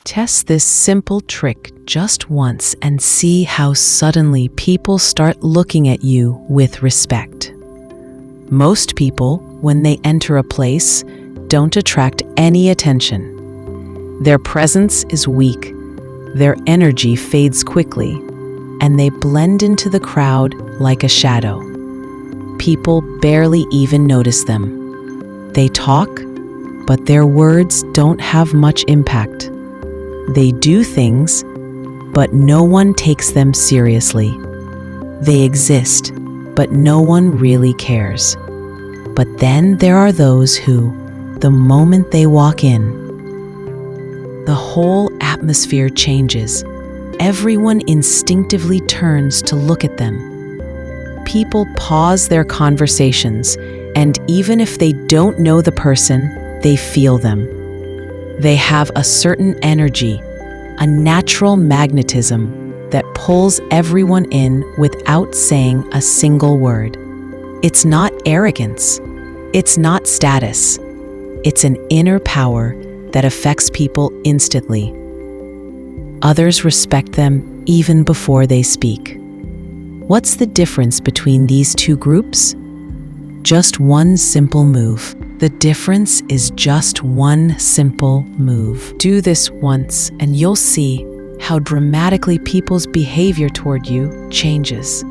Test this simple trick just once and see how suddenly people start looking at you with respect. Most people, when they enter a place, don't attract any attention. Their presence is weak, their energy fades quickly, and they blend into the crowd like a shadow. People barely even notice them. They talk, but their words don't have much impact. They do things, but no one takes them seriously. They exist, but no one really cares. But then there are those who, the moment they walk in, the whole atmosphere changes. Everyone instinctively turns to look at them. People pause their conversations, and even if they don't know the person, they feel them. They have a certain energy, a natural magnetism that pulls everyone in without saying a single word. It's not arrogance. It's not status. It's an inner power that affects people instantly. Others respect them even before they speak. What's the difference between these two groups? Just one simple move. The difference is just one simple move. Do this once and you'll see how dramatically people's behavior toward you changes.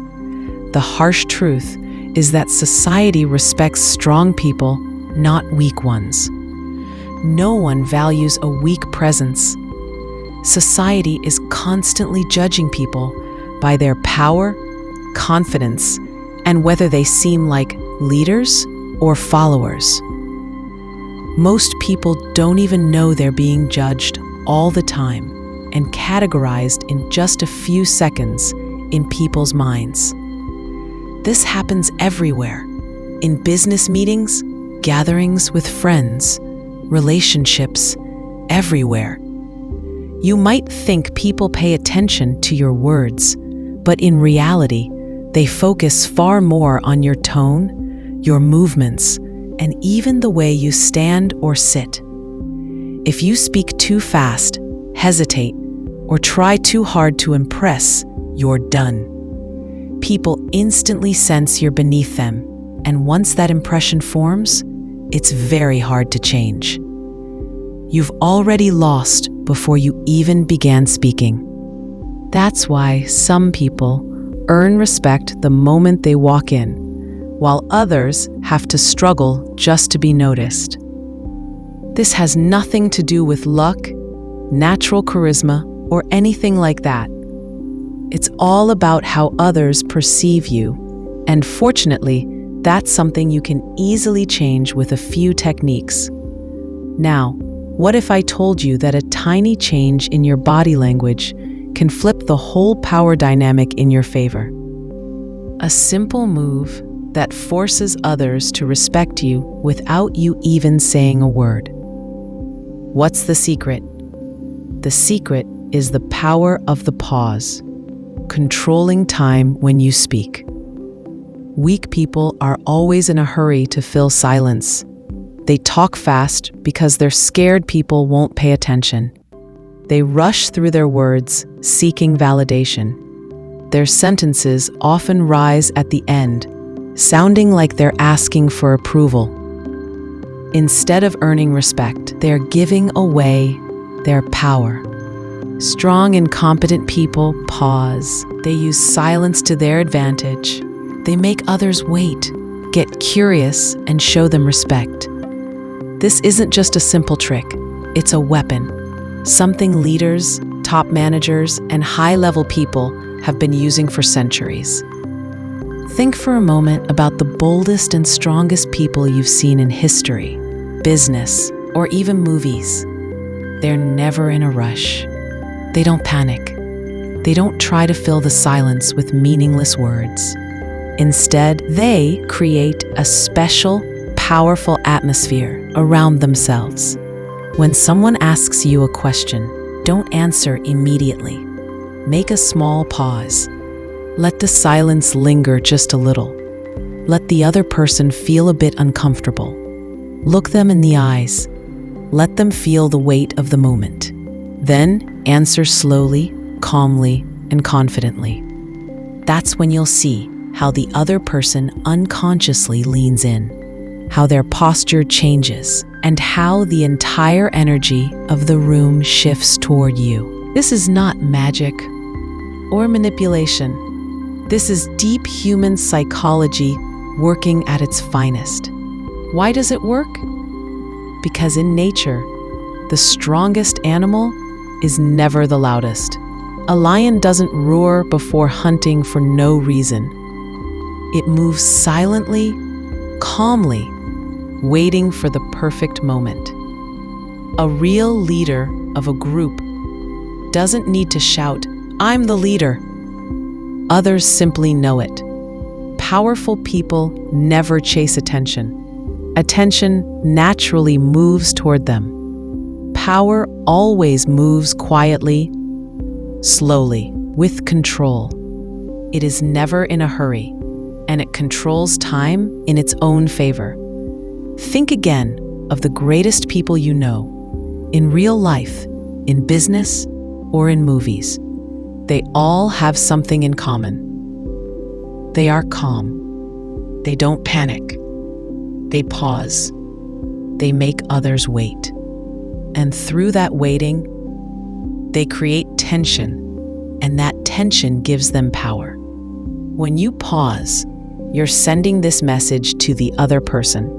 The harsh truth is that society respects strong people, not weak ones. No one values a weak presence. Society is constantly judging people by their power, confidence, and whether they seem like leaders or followers. Most people don't even know they're being judged all the time and categorized in just a few seconds in people's minds. This happens everywhere, in business meetings, gatherings with friends, relationships, everywhere. You might think people pay attention to your words, but in reality, they focus far more on your tone, your movements, and even the way you stand or sit. If you speak too fast, hesitate, or try too hard to impress, you're done. People instantly sense you're beneath them, and once that impression forms, it's very hard to change. You've already lost before you even began speaking. That's why some people earn respect the moment they walk in, while others have to struggle just to be noticed. This has nothing to do with luck, natural charisma, or anything like that. It's all about how others perceive you, and fortunately, that's something you can easily change with a few techniques. Now, what if I told you that a tiny change in your body language can flip the whole power dynamic in your favor? A simple move that forces others to respect you without you even saying a word. What's the secret? The secret is the power of the pause, controlling time when you speak. Weak people are always in a hurry to fill silence. They talk fast because they're scared people won't pay attention. They rush through their words, seeking validation. Their sentences often rise at the end, sounding like they're asking for approval. Instead of earning respect, they're giving away their power. Strong and competent people pause. They use silence to their advantage. They make others wait, get curious, and show them respect. This isn't just a simple trick, it's a weapon, something leaders, top managers, and high-level people have been using for centuries. Think for a moment about the boldest and strongest people you've seen in history, business, or even movies. They're never in a rush. They don't panic. They don't try to fill the silence with meaningless words. Instead, they create a special, powerful atmosphere around themselves. When someone asks you a question, don't answer immediately. Make a small pause. Let the silence linger just a little. Let the other person feel a bit uncomfortable. Look them in the eyes. Let them feel the weight of the moment. Then answer slowly, calmly, and confidently. That's when you'll see how the other person unconsciously leans in, how their posture changes, and how the entire energy of the room shifts toward you. This is not magic or manipulation. This is deep human psychology working at its finest. Why does it work? Because in nature, the strongest animal is never the loudest. A lion doesn't roar before hunting for no reason. It moves silently, calmly, waiting for the perfect moment. A real leader of a group doesn't need to shout, "I'm the leader." Others simply know it. Powerful people never chase attention. Attention naturally moves toward them. Power always moves quietly, slowly, with control. It is never in a hurry, and it controls time in its own favor. Think again of the greatest people you know, in real life, in business, or in movies. They all have something in common. They are calm. They don't panic. They pause. They make others wait. And through that waiting, they create tension, and that tension gives them power. When you pause, you're sending this message to the other person.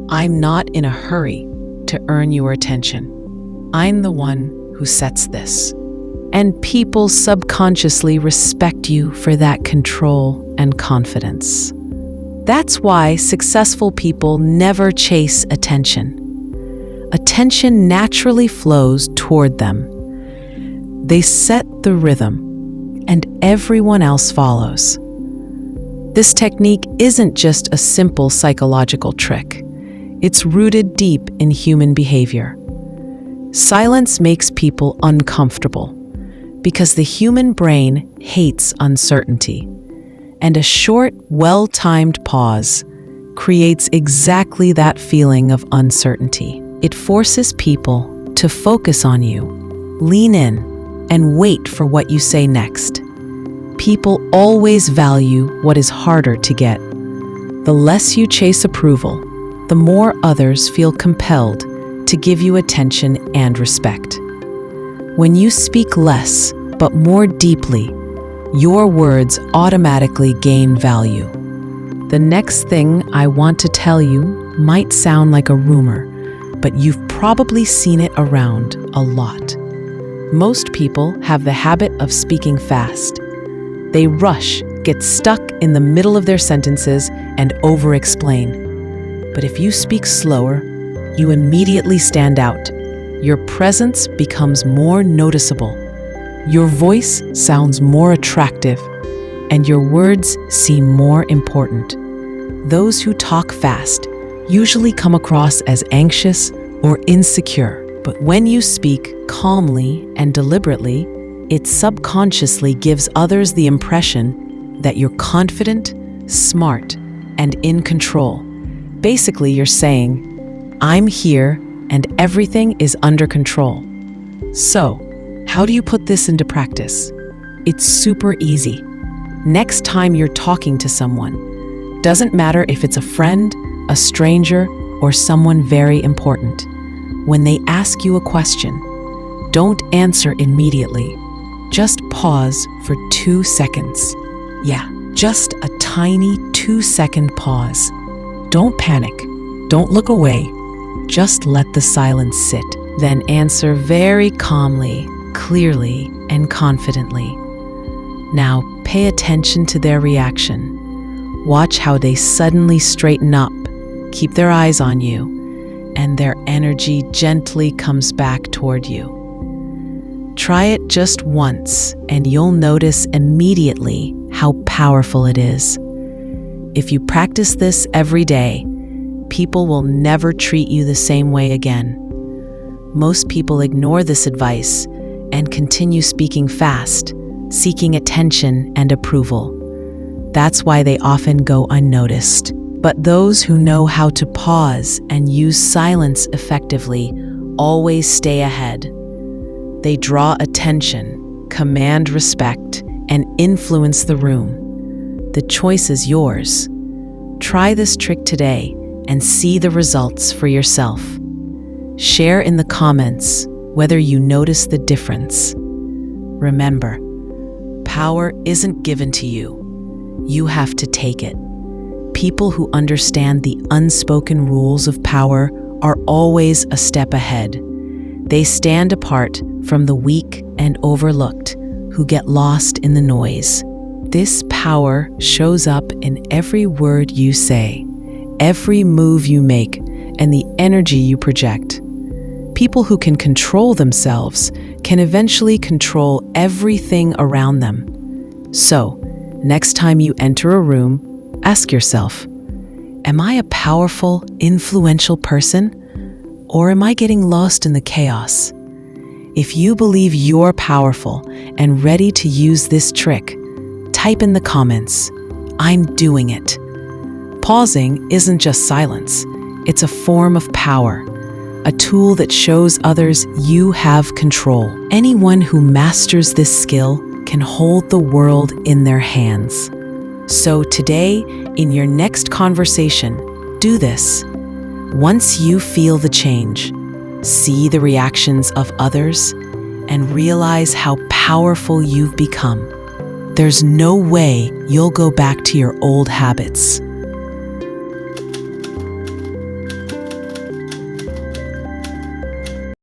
I'm not in a hurry to earn your attention. I'm the one who sets this. And people subconsciously respect you for that control and confidence. That's why successful people never chase attention. Attention naturally flows toward them. They set the rhythm, and everyone else follows. This technique isn't just a simple psychological trick. It's rooted deep in human behavior. Silence makes people uncomfortable because the human brain hates uncertainty. And a short, well-timed pause creates exactly that feeling of uncertainty. It forces people to focus on you, lean in, and wait for what you say next. People always value what is harder to get. The less you chase approval, the more others feel compelled to give you attention and respect. When you speak less, but more deeply, your words automatically gain value. The next thing I want to tell you might sound like a rumor, but you've probably seen it around a lot. Most people have the habit of speaking fast. They rush, get stuck in the middle of their sentences, and over-explain. But if you speak slower, you immediately stand out. Your presence becomes more noticeable. Your voice sounds more attractive, and your words seem more important. Those who talk fast usually come across as anxious or insecure, but when you speak calmly and deliberately, it subconsciously gives others the impression that you're confident, smart, and in control. Basically, you're saying, "I'm here and everything is under control." So, how do you put this into practice? It's super easy. Next time you're talking to someone, doesn't matter if it's a friend, a stranger, or someone very important. When they ask you a question, don't answer immediately. Just pause for 2 seconds. Yeah, just a tiny 2-second pause. Don't panic. Don't look away. Just let the silence sit. Then answer very calmly, clearly, and confidently. Now pay attention to their reaction. Watch how they suddenly straighten up, keep their eyes on you, and their energy gently comes back toward you. Try it just once, and you'll notice immediately how powerful it is. If you practice this every day, people will never treat you the same way again. Most people ignore this advice and continue speaking fast, seeking attention and approval. That's why they often go unnoticed. But those who know how to pause and use silence effectively always stay ahead. They draw attention, command respect, and influence the room. The choice is yours. Try this trick today and see the results for yourself. Share in the comments whether you notice the difference. Remember, power isn't given to you. You have to take it. People who understand the unspoken rules of power are always a step ahead. They stand apart from the weak and overlooked who get lost in the noise. This power shows up in every word you say, every move you make, and the energy you project. People who can control themselves can eventually control everything around them. So, next time you enter a room, ask yourself, am I a powerful, influential person? Or am I getting lost in the chaos? If you believe you're powerful and ready to use this trick, type in the comments, "I'm doing it." Pausing isn't just silence, it's a form of power, a tool that shows others you have control. Anyone who masters this skill can hold the world in their hands. So today, in your next conversation, do this. Once you feel the change, see the reactions of others, and realize how powerful you've become, there's no way you'll go back to your old habits.